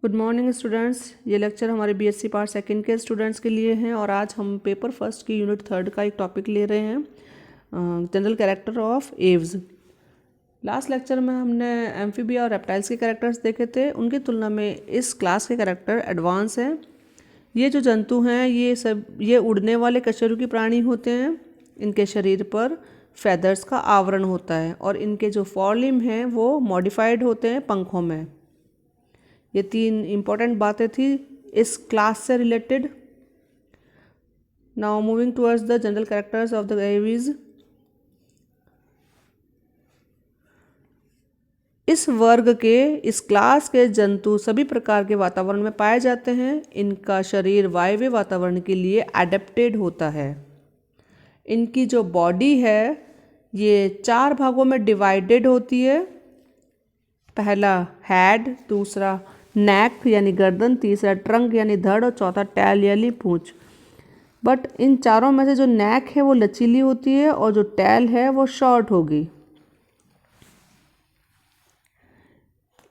Good morning students. ये lecture हमारे BSc part second के स्टूडेंट्स के लिए हैं और आज हम पेपर फर्स्ट की यूनिट थर्ड का एक टॉपिक ले रहे हैं, general character of Aves. Last lecture में हमने एम्फीबिया और रेप्टाइल्स के कैरेक्टर्स देखे थे। उनकी तुलना में इस क्लास के कैरेक्टर एडवांस हैं। ये जो जंतु हैं ये उड़ने वाले कशेरुकी प्राणी होते हैं। इनके शरीर पर फेदर्स का आवरण होता है और इनके जो फॉरलिम्ब हैं वो मॉडिफाइड होते हैं पंखों में। ये तीन इम्पॉर्टेंट बातें थी इस क्लास से related. Now moving towards the general characters of the aves. इस वर्ग के इस क्लास के जंतु सभी प्रकार के वातावरण में पाए जाते हैं। इनका शरीर वायवीय वातावरण के लिए एडेप्टेड होता है। इनकी जो बॉडी है ये 4 भागों में डिवाइडेड होती है। पहला हेड, दूसरा नेक यानी गर्दन, तीसरा ट्रंक यानी धड़ और चौथा टैल यानी पूंछ। बट इन चारों में से जो नेक है वो लचीली होती है और जो टैल है वो शॉर्ट होगी।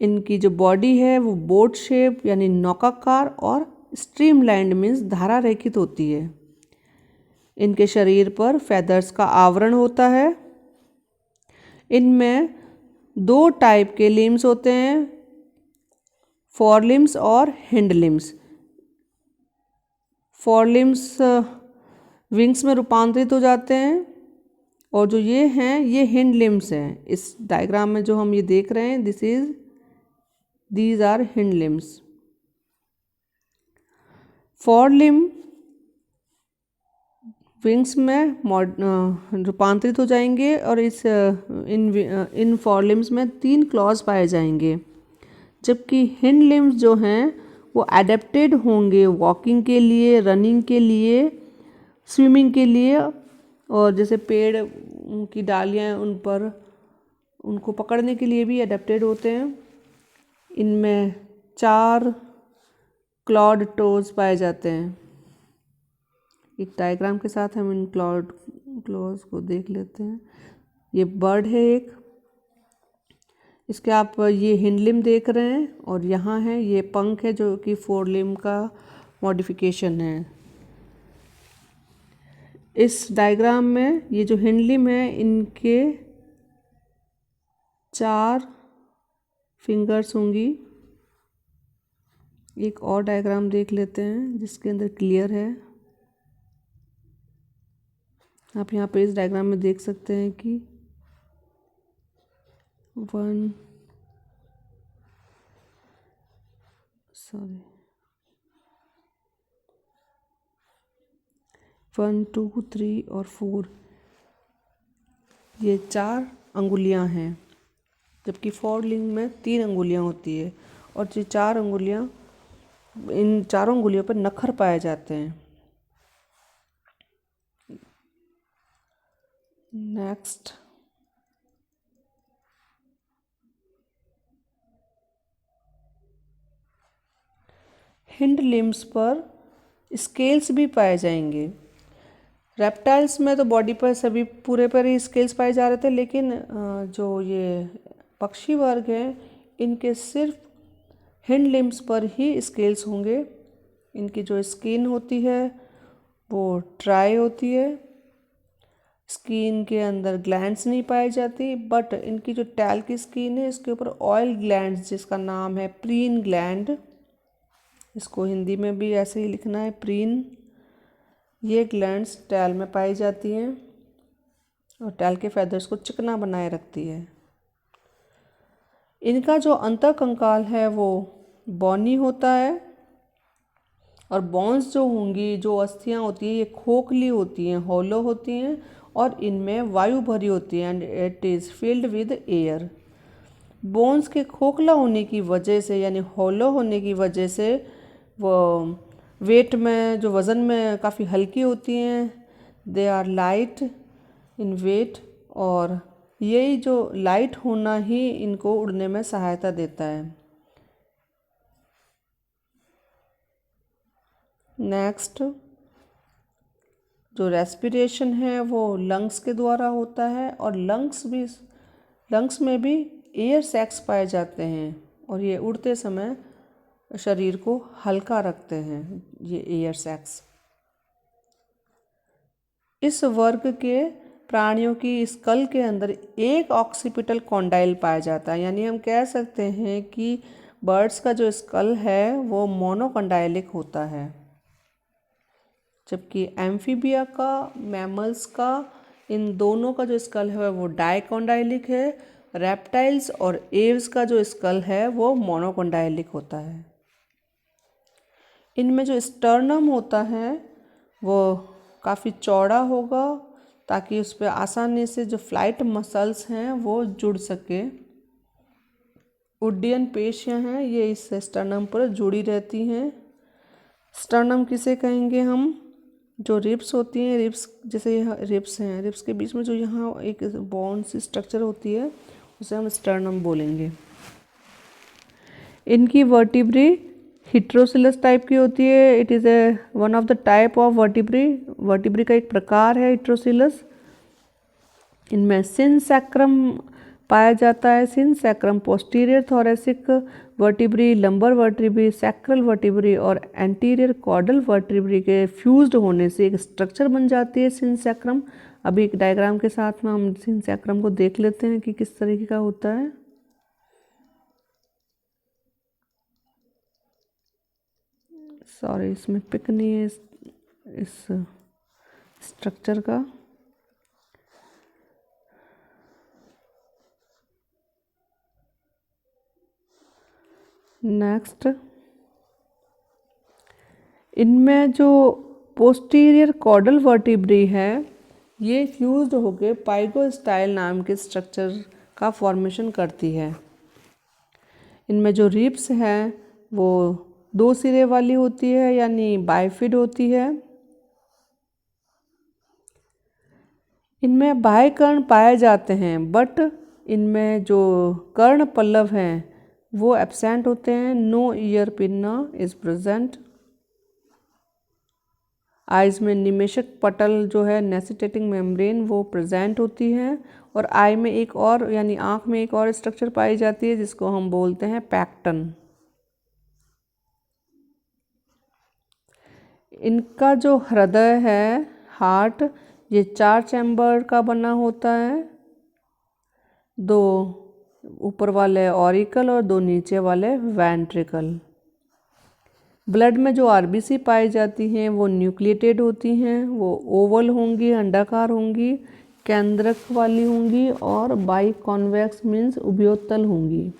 इनकी जो बॉडी है वो बोट शेप यानी नौकाकार और स्ट्रीमलाइंड मीन्स धारा रेखित होती है। इनके शरीर पर फेदर्स का आवरण होता है। इनमें 2 टाइप के लिम्स होते हैं, फॉरलिम्स और हिंड लिम्स। फॉरलिम्स विंग्स में रूपांतरित हो जाते हैं और जो ये हैं ये हिंड लिम्स हैं। इस डायग्राम में जो हम ये देख रहे हैं these are hind limbs. Forelimb wings में रूपांतरित हो जाएंगे और इन फॉरलिम्स में 3 क्लॉज पाए जाएंगे, जबकि हिंड लिम्स जो हैं वो एडेप्टेड होंगे वॉकिंग के लिए, रनिंग के लिए, स्विमिंग के लिए और जैसे पेड़ की डालियाँ हैं उन पर उनको पकड़ने के लिए भी एडेप्टेड होते हैं। इनमें 4 क्लॉड टोज पाए जाते हैं। एक डायग्राम के साथ हम इन क्लॉज को देख लेते हैं। ये बर्ड है एक, इसके आप ये हिंड लिम्ब देख रहे हैं और यहाँ है ये पंख है जो कि फोरलिम्ब का मॉडिफिकेशन है। इस डायग्राम में ये जो हिंड लिम्ब है इनके 4 फिंगर्स होंगी। एक और डायग्राम देख लेते हैं जिसके अंदर क्लियर है। आप यहाँ पे इस डायग्राम में देख सकते हैं कि 1 2 3 और 4 ये 4 अंगुलियां हैं, जबकि फॉरलिम्ब में 3 अंगुलियां होती है और ये 4 अंगुलियां, इन चारों अंगुलियों पर नखर पाए जाते हैं। नेक्स्ट, हिंड लिम्स पर स्केल्स भी पाए जाएंगे। रेप्टाइल्स में तो बॉडी पर सभी पूरे पर ही स्केल्स पाए जा रहे थे, लेकिन जो ये पक्षी वर्ग हैं इनके सिर्फ हिंड लिम्स पर ही स्केल्स होंगे। इनकी जो स्किन होती है वो ड्राई होती है। स्किन के अंदर ग्लैंड्स नहीं पाई जाती, बट इनकी जो टैल की स्किन है इसके ऊपर ऑयल ग्लैंड्स, जिसका नाम है प्रीन ग्लैंड, इसको हिंदी में भी ऐसे ही लिखना है प्रीन। ये ग्लैंड्स टैल में पाई जाती हैं और टैल के फेदर्स को चिकना बनाए रखती है। इनका जो अंतःकंकाल है वो बॉनी होता है और बॉन्स जो होंगी, जो अस्थियां होती हैं, ये खोखली होती हैं, हॉलो होती हैं और इनमें वायु भरी होती है and it is filled with air. Bones के खोखला होने की वजह से यानी हॉलो होने की वजह से वो वेट में, जो वज़न में काफ़ी हल्की होती हैं। They are light in weight और यही जो लाइट होना ही इनको उड़ने में सहायता देता है। नेक्स्ट, जो रेस्पिरेशन है वो लंग्स के द्वारा होता है और लंग्स में भी एयर सैक्स पाए जाते हैं और ये उड़ते समय शरीर को हल्का रखते हैं ये एयर सैक्स। इस वर्ग के प्राणियों की स्कल के अंदर एक ऑक्सीपिटल कॉन्डाइल पाया जाता है, यानी हम कह सकते हैं कि बर्ड्स का जो स्कल है वो मोनोकॉन्डाइलिक होता है, जबकि एम्फीबिया का, मैमल्स का, इन दोनों का जो स्कल है वो डाइकॉन्डाइलिक है। रेप्टाइल्स और एव्स का जो स्कल है वो मोनोकॉन्डाइलिक होता है। इनमें जो स्टर्नम होता है वो काफ़ी चौड़ा होगा ताकि उस पर आसानी से जो फ्लाइट मसल्स हैं वो जुड़ सके। उड्डयन पेशियां हैं ये इस स्टर्नम पर जुड़ी रहती हैं। स्टर्नम किसे कहेंगे हम? जो रिब्स होती हैं, रिब्स जैसे यह रिब्स हैं, रिब्स के बीच में जो यहाँ एक बोन सी स्ट्रक्चर होती है उसे हम स्टर्नम बोलेंगे। इनकी वर्टिब्री हिट्रोसिलस टाइप की होती है। It is a one of the type of vertebrae. Vertebrae का एक प्रकार है हिट्रोसिलस। इनमें सिनसैक्रम पाया जाता है। Synsacrum posterior thoracic vertebrae, lumbar vertebrae, sacral vertebrae और एंटीरियर कॉर्डल वर्टिब्री के फ्यूज्ड होने से एक स्ट्रक्चर बन जाती है सिनसैक्रम। अभी एक डायग्राम के साथ में हम सिनसैक्रम को देख लेते हैं कि किस तरीके का होता है। सॉरी, इसमें पिक नहीं है इस स्ट्रक्चर का। नेक्स्ट, इनमें जो पोस्टीरियर कॉर्डल वर्टिब्री है ये फ्यूज्ड होकर पाइगोस्टाइल नाम के स्ट्रक्चर का फॉर्मेशन करती है। इनमें जो रिब्स हैं वो 2 सिरे वाली होती है, यानी बाइफिड होती है। इनमें बाह्य कर्ण पाए जाते हैं, बट इनमें जो कर्ण पल्लव हैं वो एब्सेंट होते हैं। No ear pinna is present. Eyes में निमेशक पटल जो है, नेसिटेटिंग मेम्ब्रेन, वो प्रेजेंट होती है। और आई में एक और, यानी आँख में एक और स्ट्रक्चर पाई जाती है जिसको हम बोलते हैं पैक्टन। इनका जो हृदय है, हार्ट, ये 4 चैम्बर का बना होता है। 2 ऊपर वाले ऑरिकल और 2 नीचे वाले वेंट्रिकल। ब्लड में जो आरबीसी पाई जाती हैं वो न्यूक्लिएटेड होती हैं। वो ओवल होंगी, अंडाकार होंगी, केंद्रक वाली होंगी और बाई कॉन्वेक्स मीन्स उभयोत्तल होंगी।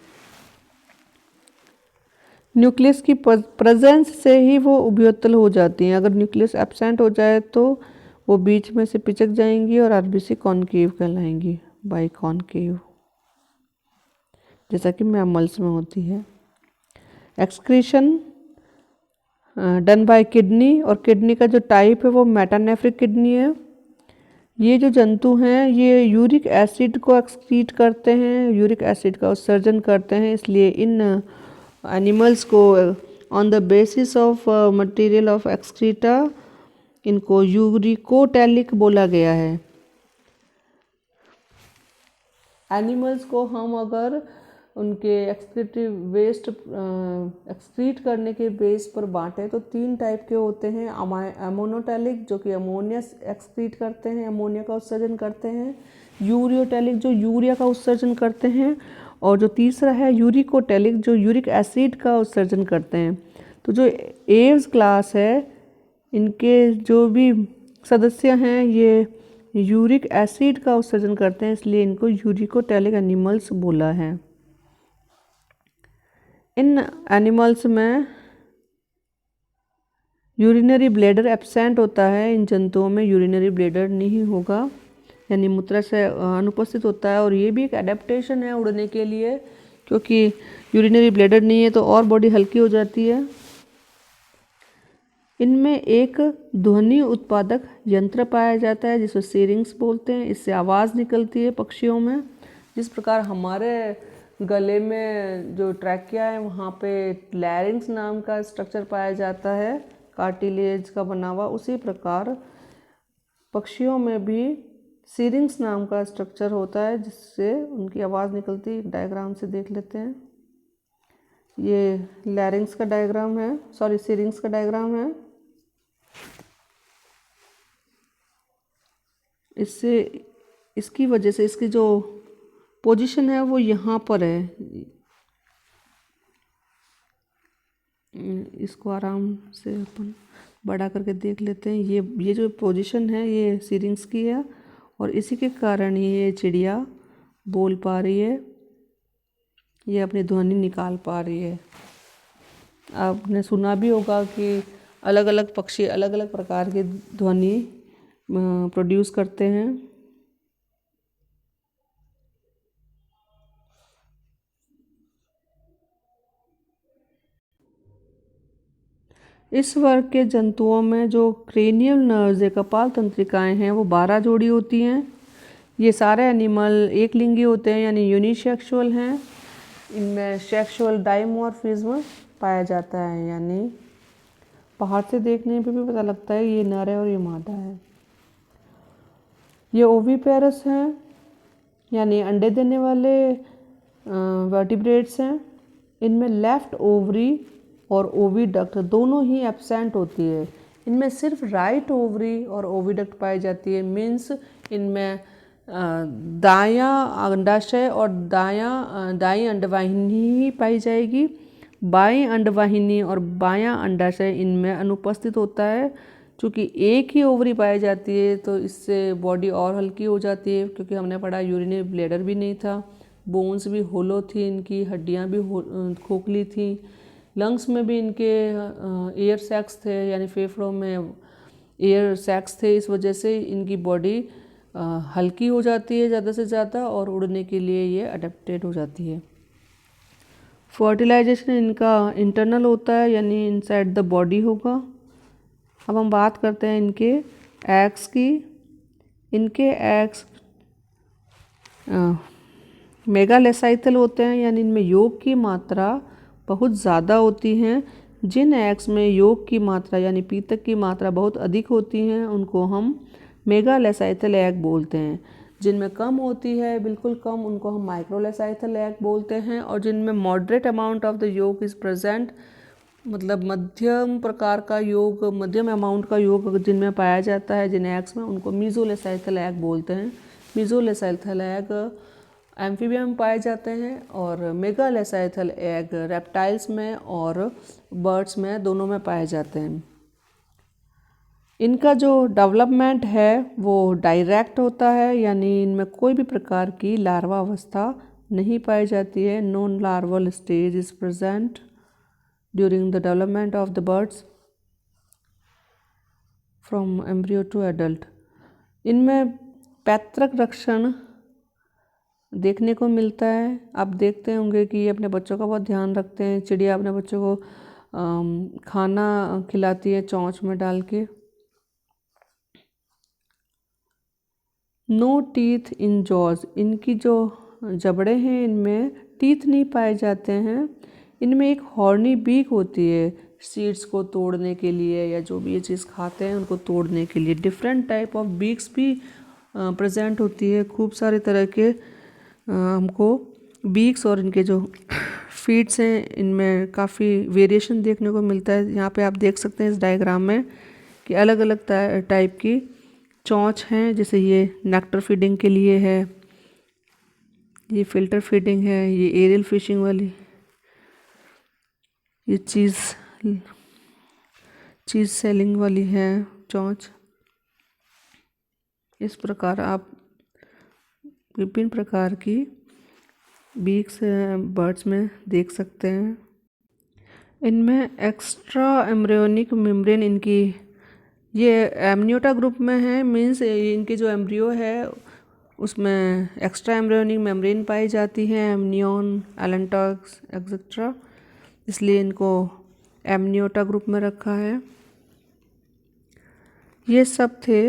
न्यूक्लियस की प्रेजेंस से ही वो उभयोत्तल हो जाती हैं। अगर न्यूक्लियस एब्सेंट हो जाए तो वो बीच में से पिचक जाएंगी और आरबीसी कॉनकेव कहलाएंगी, बाई कॉनकेव, जैसा कि मैमल्स में होती है। एक्सक्रीशन डन बाय किडनी, और किडनी का जो टाइप है वो मेटानेफ्रिक किडनी है। ये जो जंतु हैं ये यूरिक एसिड को एक्सक्रीट करते हैं, यूरिक एसिड का उत्सर्जन करते हैं, इसलिए इन एनिमल्स को on the basis of material of excreta इनको यूरिकोटैलिक बोला गया है। एनिमल्स को हम अगर उनके एक्सक्रीटिव वेस्ट एक्सक्रीट करने के बेस पर बांटें तो 3 टाइप के होते हैं। अमोनोटैलिक जो कि अमोनिया एक्सक्रीट करते हैं, अमोनिया का उत्सर्जन करते हैं। यूरियोटैलिक जो यूरिया का उत्सर्जन करते हैं। और जो तीसरा है यूरिकोटैलिक जो यूरिक एसिड का उत्सर्जन करते हैं। तो जो एव्स क्लास है इनके जो भी सदस्य हैं ये यूरिक एसिड का उत्सर्जन करते हैं, इसलिए इनको यूरिकोटैलिक एनिमल्स बोला है। इन एनिमल्स में यूरिनरी ब्लैडर एब्सेंट होता है। इन जंतुओं में यूरिनरी ब्लैडर नहीं होगा, यानी मूत्राशय अनुपस्थित होता है। और ये भी एक एडेप्टेशन है उड़ने के लिए, क्योंकि यूरिनरी ब्लैडर नहीं है तो और बॉडी हल्की हो जाती है। इनमें एक ध्वनि उत्पादक यंत्र पाया जाता है जिसे सीरिंग्स बोलते हैं। इससे आवाज़ निकलती है पक्षियों में। जिस प्रकार हमारे गले में जो ट्रैकिया है वहाँ पे लैरिंग्स नाम का स्ट्रक्चर पाया जाता है, कार्टिलेज का बना हुआ, उसी प्रकार पक्षियों में भी सीरिंग्स नाम का स्ट्रक्चर होता है जिससे उनकी आवाज़ निकलती है। डायग्राम से देख लेते हैं। ये लैरिंग्स का डायग्राम है, सॉरी सिरिंग्स का डायग्राम है। इससे इसकी वजह से इसकी जो पोजीशन है वो यहाँ पर है। इसको आराम से अपन बड़ा करके देख लेते हैं। ये जो पोजीशन है ये सिरिंग्स की है और इसी के कारण ये चिड़िया बोल पा रही है, ये अपनी ध्वनि निकाल पा रही है। आपने सुना भी होगा कि अलग अलग पक्षी अलग अलग प्रकार की ध्वनि प्रोड्यूस करते हैं। इस वर्ग के जंतुओं में जो क्रेनियल नर्व्स या कपाल तंत्रिकाएं हैं वो 12 जोड़ी होती हैं। ये सारे एनिमल एक लिंगी होते हैं यानी यूनिसेक्सुअल हैं। इनमें सेक्सुअल डाइमॉर्फिज्म पाया जाता है, यानी बाहर से देखने पे भी पता लगता है ये नर है और ये मादा है। ये ओविपेरस हैं यानी अंडे देने वाले वर्टिब्रेट्स हैं। इनमें लेफ्ट ओवरी और ओविडक्ट दोनों ही एब्सेंट होती है। इनमें सिर्फ राइट ओवरी और ओविडक्ट पाई जाती है। मीन्स इनमें दायां अंडाशय और दाईं अंडवाहिनी ही पाई जाएगी। बाईं अंडवाहिनी और बायां अंडाशय इनमें अनुपस्थित होता है। चूँकि एक ही ओवरी पाई जाती है तो इससे बॉडी और हल्की हो जाती है, क्योंकि हमने पढ़ा यूरिनरी ब्लैडर भी नहीं था, बोन्स भी होलो थी, इनकी हड्डियां भी खोखली थी, लंग्स में भी इनके एयर सैक्स थे यानी फेफड़ों में एयर सैक्स थे। इस वजह से इनकी बॉडी हल्की हो जाती है ज़्यादा से ज़्यादा और उड़ने के लिए ये अडेप्टेड हो जाती है। फर्टिलाइजेशन इनका इंटरनल होता है यानी इनसाइड द बॉडी होगा। अब हम बात करते हैं इनके एग्स की। इनके एग्स मेगालेसाइथल होते हैं यानी इनमें योग की मात्रा बहुत ज़्यादा होती हैं। जिन एग्स में योग की मात्रा यानी पीतक की मात्रा बहुत अधिक होती हैं उनको हम मेगालेसाइथल एग बोलते हैं। जिनमें कम होती है, बिल्कुल कम, उनको हम माइक्रोलेसाइथल एग बोलते हैं। और जिनमें मॉडरेट अमाउंट ऑफ द योग इज़ प्रेजेंट, मतलब मध्यम प्रकार का योग, मध्यम अमाउंट का योग जिनमें पाया जाता है जिन एग्स में, उनको मीजोलेसाइथल एग बोलते हैं। मीजोलेसाइथल एग एम्फीबियम में पाए जाते हैं और मेगालेसाइथल एग रेप्टाइल्स में और बर्ड्स में, दोनों में पाए जाते हैं। इनका जो डेवलपमेंट है वो डायरेक्ट होता है यानी इनमें कोई भी प्रकार की लार्वा अवस्था नहीं पाई जाती है। Non larval stage is present during the development of the birds from embryo to adult. इनमें पैतृक रक्षण देखने को मिलता है। आप देखते होंगे कि ये अपने बच्चों का बहुत ध्यान रखते हैं। चिड़िया अपने बच्चों को खाना खिलाती है चोंच में डाल के। नो टीथ इन जॉज, इनकी जो जबड़े हैं इनमें टीथ नहीं पाए जाते हैं। इनमें एक हॉर्नी बीक होती है सीड्स को तोड़ने के लिए या जो भी ये चीज़ खाते हैं उनको तोड़ने के लिए। डिफरेंट टाइप ऑफ बीक्स भी प्रेजेंट होती है। खूब सारे तरह के हमको बीक्स और इनके जो फीट्स हैं इनमें काफ़ी वेरिएशन देखने को मिलता है। यहाँ पे आप देख सकते हैं इस डायग्राम में कि अलग अलग टाइप की चोंच हैं। जैसे ये नेक्टर फीडिंग के लिए है, ये फिल्टर फीडिंग है, ये एरियल फिशिंग वाली, ये चीज़ सेलिंग वाली है चोंच। इस प्रकार आप विभिन्न प्रकार की बीक्स बर्ड्स में देख सकते हैं। इनमें एक्स्ट्रा एम्ब्रियोनिक मेम्ब्रेन इनकी ये एमनियोटा ग्रुप में है। मीन्स इनके जो एम्ब्रियो है उसमें एक्स्ट्रा एम्ब्रियोनिक मेम्ब्रेन पाई जाती है, एमनियन, एलेंटॉक्स एक्सेट्रा, इसलिए इनको एमनियोटा ग्रुप में रखा है। ये सब थे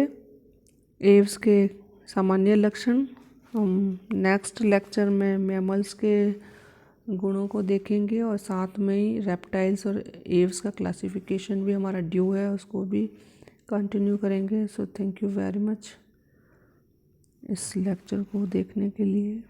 एव्स के सामान्य लक्षण। हम नेक्स्ट लेक्चर में मैमल्स के गुणों को देखेंगे और साथ में ही रेप्टाइल्स और एव्स का क्लासिफिकेशन भी हमारा ड्यू है, उसको भी कंटिन्यू करेंगे। So thank you very much इस लेक्चर को देखने के लिए।